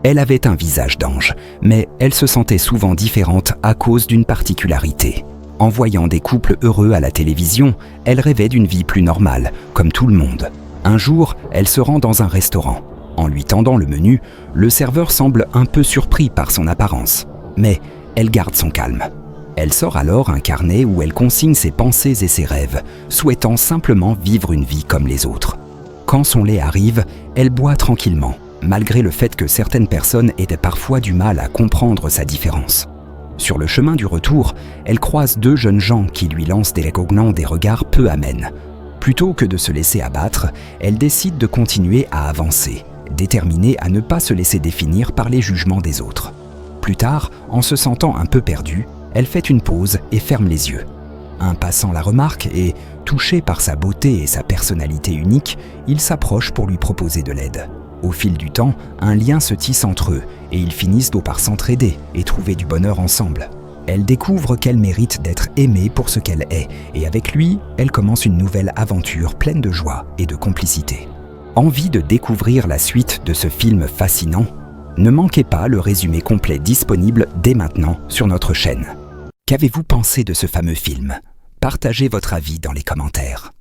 Elle avait un visage d'ange, mais elle se sentait souvent différente à cause d'une particularité. En voyant des couples heureux à la télévision, elle rêvait d'une vie plus normale, comme tout le monde. Un jour, elle se rend dans un restaurant. En lui tendant le menu, le serveur semble un peu surpris par son apparence. Mais elle garde son calme. Elle sort alors un carnet où elle consigne ses pensées et ses rêves, souhaitant simplement vivre une vie comme les autres. Quand son lait arrive, elle boit tranquillement, malgré le fait que certaines personnes aient parfois du mal à comprendre sa différence. Sur le chemin du retour, elle croise deux jeunes gens qui lui lancent des regards peu amènes. Plutôt que de se laisser abattre, elle décide de continuer à avancer, déterminée à ne pas se laisser définir par les jugements des autres. Plus tard, en se sentant un peu perdue, elle fait une pause et ferme les yeux. Un passant la remarque et, touché par sa beauté et sa personnalité unique, il s'approche pour lui proposer de l'aide. Au fil du temps, un lien se tisse entre eux et ils finissent par s'entraider et trouver du bonheur ensemble. Elle découvre qu'elle mérite d'être aimée pour ce qu'elle est et avec lui, elle commence une nouvelle aventure pleine de joie et de complicité. Envie de découvrir la suite de ce film fascinant ? Ne manquez pas le résumé complet disponible dès maintenant sur notre chaîne. Qu'avez-vous pensé de ce fameux film ? Partagez votre avis dans les commentaires.